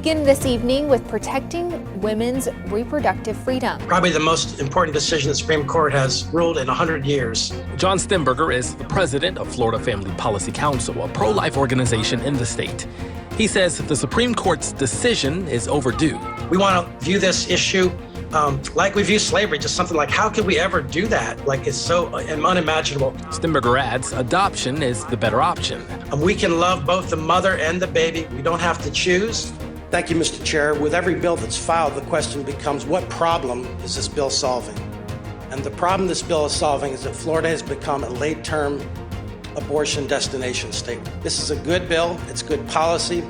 begin this evening with protecting women's reproductive freedom. Probably the most important decision the Supreme Court has ruled in 100 years. John Stemberger is the president of Florida Family Policy Council, a pro-life organization in the state. He says the Supreme Court's decision is overdue. We want to view this issue like we view slavery, just something like, how could we ever do that? Like, it's so unimaginable. Stemberger adds adoption is the better option. We can love both the mother and the baby. We don't have to choose. Thank you, Mr. Chair. With every bill that's filed, the question becomes, what problem is this bill solving? And the problem this bill is solving is that Florida has become a late-term abortion destination state. This is a good bill. It's good policy.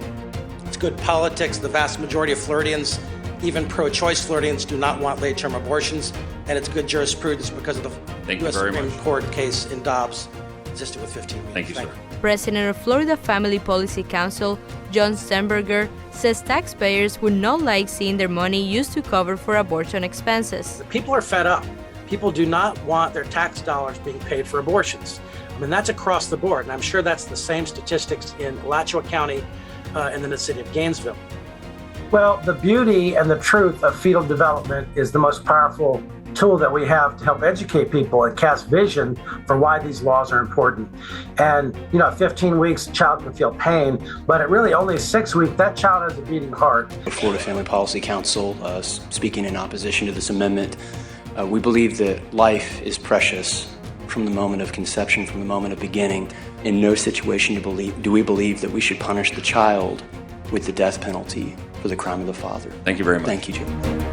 It's good politics. The vast majority of Floridians, even pro-choice Floridians, do not want late-term abortions, and it's good jurisprudence because of the U.S. Supreme Court case in Dobbs, existed with 15 weeks. Thank you, sir. President of Florida Family Policy Council, John Stemberger, says taxpayers would not like seeing their money used to cover for abortion expenses. People are fed up. People do not want their tax dollars being paid for abortions. I mean, that's across the board, and I'm sure that's the same statistics in Alachua County and in the city of Gainesville. Well, the beauty and the truth of fetal development is the most powerful tool that we have to help educate people and cast vision for why these laws are important. And, at 15 weeks, a child can feel pain, but at really only 6 weeks, that child has a beating heart. The Florida Family Policy Council, speaking in opposition to this amendment, we believe that life is precious from the moment of conception, from the moment of beginning. In no situation do we believe that we should punish the child with the death penalty for the crime of the father. Thank you very much. Thank you, Jim.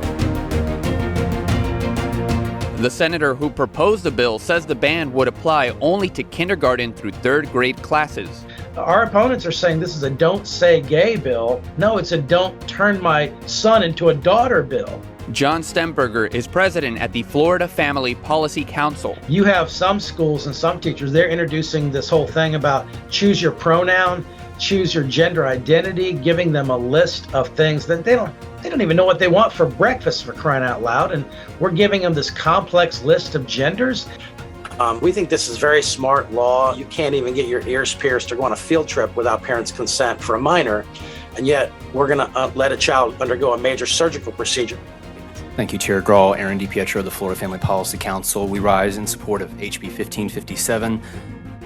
The senator who proposed the bill says the ban would apply only to kindergarten through third grade classes. Our opponents are saying this is a don't say gay bill. No, it's a don't turn my son into a daughter bill. John Stemberger is president at the Florida Family Policy Council. You have some schools and some teachers, they're introducing this whole thing about choose your pronoun, choose your gender identity, giving them a list of things that they don't even know what they want for breakfast, for crying out loud. And we're giving them this complex list of genders. We think this is very smart law. You can't even get your ears pierced or go on a field trip without parents' consent for a minor. And yet we're going to let a child undergo a major surgical procedure. Thank you, Chair Grawl. Aaron DiPietro of the Florida Family Policy Council. We rise in support of HB 1557,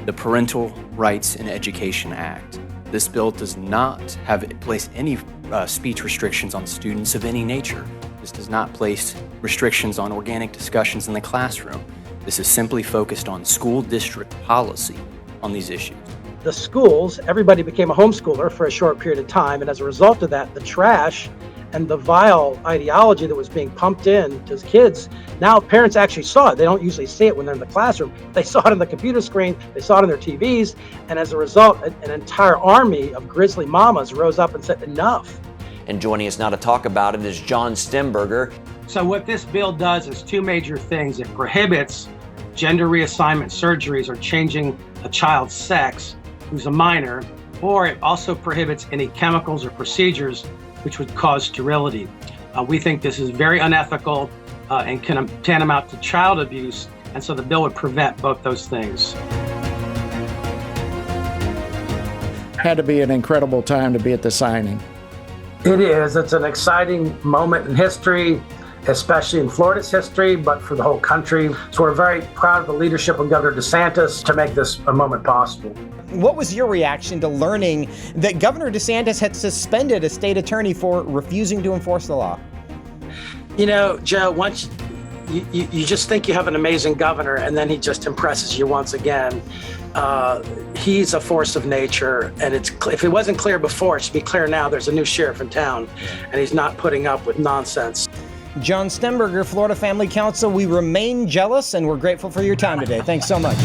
the Parental Rights in Education Act. This bill does not place any speech restrictions on students of any nature. This does not place restrictions on organic discussions in the classroom. This is simply focused on school district policy on these issues. The schools, everybody became a homeschooler for a short period of time, and as a result of that, the trash and the vile ideology that was being pumped in to kids, now parents actually saw it. They don't usually see it when they're in the classroom. They saw it on the computer screen, they saw it on their TVs, and as a result, an entire army of grizzly mamas rose up and said, enough. And joining us now to talk about it is John Stemberger. So what this bill does is two major things. It prohibits gender reassignment surgeries or changing a child's sex who's a minor, or it also prohibits any chemicals or procedures which would cause sterility. We think this is very unethical and can tantamount to child abuse, and so the bill would prevent both those things. Had to be an incredible time to be at the signing. It is. It's an exciting moment in history, especially in Florida's history, but for the whole country. So we're very proud of the leadership of Governor DeSantis to make this a moment possible. What was your reaction to learning that Governor DeSantis had suspended a state attorney for refusing to enforce the law? Joe, once you just think you have an amazing governor, and then he just impresses you once again. He's a force of nature, and if it wasn't clear before, it should be clear now. There's a new sheriff in town, and he's not putting up with nonsense. John Stemberger, Florida Family Council, we remain jealous, and we're grateful for your time today. Thanks so much.